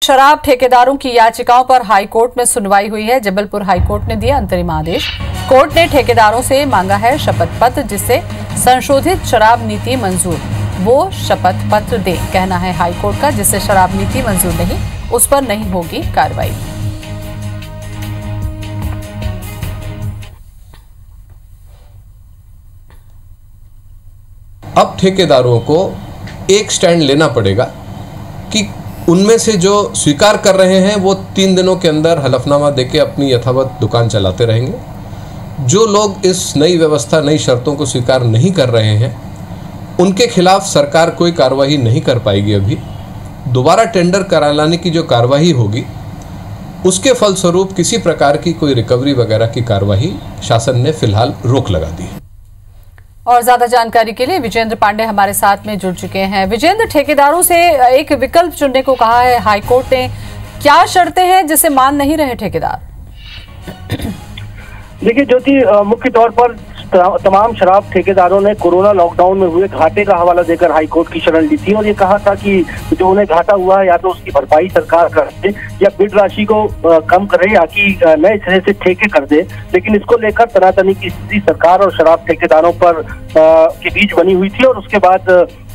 शराब ठेकेदारों की याचिकाओं पर हाईकोर्ट में सुनवाई हुई है। जबलपुर हाईकोर्ट ने दिया अंतरिम आदेश। कोर्ट ने ठेकेदारों से मांगा है शपथ पत्र, जिससे संशोधित शराब नीति मंजूर वो शपथ पत्र दे। कहना है हाईकोर्ट का, जिससे शराब नीति मंजूर नहीं उस पर नहीं होगी कार्रवाई। अब ठेकेदारों को एक स्टैंड लेना पड़ेगा कि उनमें से जो स्वीकार कर रहे हैं वो 3 दिनों के अंदर हलफनामा देके अपनी यथावत दुकान चलाते रहेंगे। जो लोग इस नई व्यवस्था, नई शर्तों को स्वीकार नहीं कर रहे हैं, उनके खिलाफ सरकार कोई कार्रवाई नहीं कर पाएगी। अभी दोबारा टेंडर कराने की जो कार्रवाई होगी, उसके फलस्वरूप किसी प्रकार की कोई रिकवरी वगैरह की कार्रवाई शासन ने फिलहाल रोक लगा दी है। और ज्यादा जानकारी के लिए विजेंद्र पांडे हमारे साथ में जुड़ चुके हैं। विजेंद्र, ठेकेदारों से एक विकल्प चुनने को कहा है हाईकोर्ट ने, क्या शर्तें हैं जिसे मान नहीं रहे ठेकेदार? देखिए ज्योति, मुख्य तौर पर तमाम शराब ठेकेदारों ने कोरोना लॉकडाउन में हुए घाटे का हवाला देकर हाईकोर्ट की शरण ली थी और ये कहा था कि जो उन्हें घाटा हुआ है या तो उसकी भरपाई सरकार कर दे या बिड राशि को कम करे या कि नए सिरे से ठेके कर दे। लेकिन इसको लेकर तनातनी की स्थिति सरकार और शराब ठेकेदारों पर के बीच बनी हुई थी और उसके बाद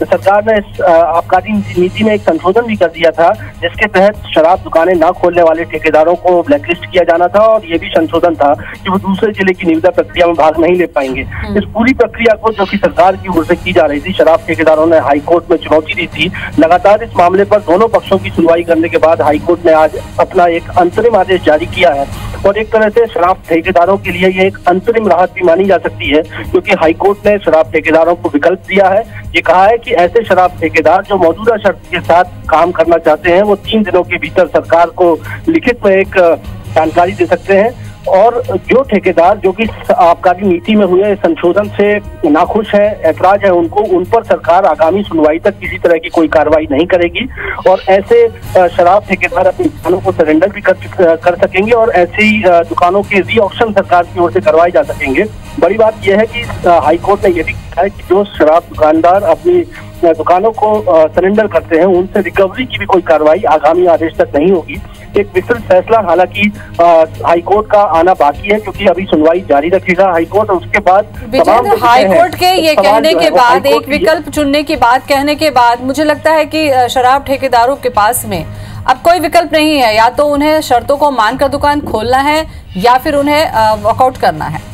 सरकार ने आबकारी नीति में एक संशोधन भी कर दिया था, जिसके तहत शराब दुकानें न खोलने वाले ठेकेदारों को ब्लैकलिस्ट किया जाना था और ये भी संशोधन था कि वो दूसरे जिले की निविदा प्रक्रिया में भाग नहीं ले पाएंगे। इस पूरी प्रक्रिया को जो कि सरकार की ओर से की जा रही थी, शराब ठेकेदारों ने हाईकोर्ट में चुनौती दी थी। लगातार इस मामले पर दोनों पक्षों की सुनवाई करने के बाद हाईकोर्ट ने आज अपना एक अंतरिम आदेश जारी किया है और एक तरह से शराब ठेकेदारों के लिए ये एक अंतरिम राहत भी मानी जा सकती है, क्योंकि हाईकोर्ट ने शराब ठेकेदारों को विकल्प दिया है। ये कहा है कि ऐसे शराब ठेकेदार जो मौजूदा शर्त के साथ काम करना चाहते हैं वो 3 दिनों के भीतर सरकार को लिखित में एक जानकारी दे सकते हैं और जो ठेकेदार जो कि आबकारी नीति में हुए संशोधन से नाखुश है, ऐतराज है उनको, उन पर सरकार आगामी सुनवाई तक किसी तरह की कोई कार्रवाई नहीं करेगी और ऐसे शराब ठेकेदार अपनी दुकानों को सरेंडर भी कर सकेंगे और ऐसे ही दुकानों के री ऑक्शन सरकार की ओर से करवाए जा सकेंगे। बड़ी बात यह है कि हाईकोर्ट ने यह भी कहा है कि जो शराब दुकानदार अपनी दुकानों को सरेंडर करते हैं उनसे रिकवरी की भी कोई कार्रवाई आगामी आदेश तक नहीं होगी। एक विस्तृत फैसला हालांकि हाईकोर्ट का आना बाकी है, क्योंकि अभी सुनवाई जारी रखेगा हाईकोर्ट और उसके बाद हाईकोर्ट के ये कहने के बाद, एक विकल्प चुनने की बात कहने के बाद, मुझे लगता है कि शराब ठेकेदारों के पास में अब कोई विकल्प नहीं है। या तो उन्हें शर्तों को मानकर दुकान खोलना है या फिर उन्हें वॉकआउट करना है।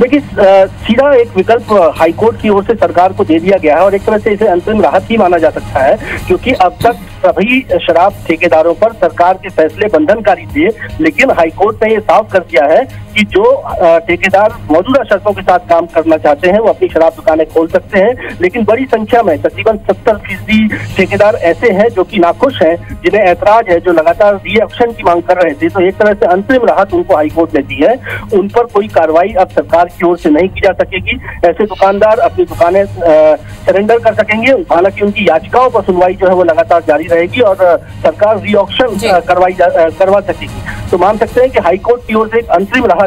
देखिए सीधा एक विकल्प हाईकोर्ट की ओर से सरकार को दे दिया गया है और एक तरह से इसे अंतरिम राहत ही माना जा सकता है, क्योंकि अब तक सभी शराब ठेकेदारों पर सरकार के फैसले बंधनकारी थे, लेकिन हाईकोर्ट ने ये साफ कर दिया है कि जो ठेकेदार मौजूदा शर्तों के साथ काम करना चाहते हैं वो अपनी शराब दुकानें खोल सकते हैं। लेकिन बड़ी संख्या में तकरीबन 70% ठेकेदार ऐसे हैं जो कि नाखुश हैं, जिन्हें ऐतराज है, जो लगातार री-ऑक्शन की मांग कर रहे थे। तो एक तरह से अंतरिम राहत उनको हाईकोर्ट ने दी है। उन पर कोई कार्रवाई अब सरकार की ओर से नहीं की जा सकेगी। ऐसे दुकानदार अपनी दुकानें सरेंडर कर सकेंगे। हालांकि उनकी याचिकाओं पर सुनवाई जो है वो लगातार जारी रहेगी और सरकार री-ऑक्शन करवा सकेगी। तो मान सकते हैं कि हाईकोर्ट की ओर से एक अंतरिम राहत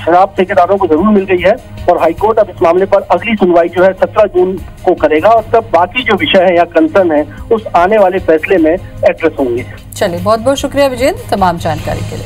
शराब ठेकेदारों को जरूर मिल गई है और हाईकोर्ट अब इस मामले पर अगली सुनवाई जो है 17 जून को करेगा और तब बाकी जो विषय है या कंसर्न है उस आने वाले फैसले में एड्रेस होंगे। चलिए, बहुत बहुत शुक्रिया विजेंद्र तमाम जानकारी के लिए।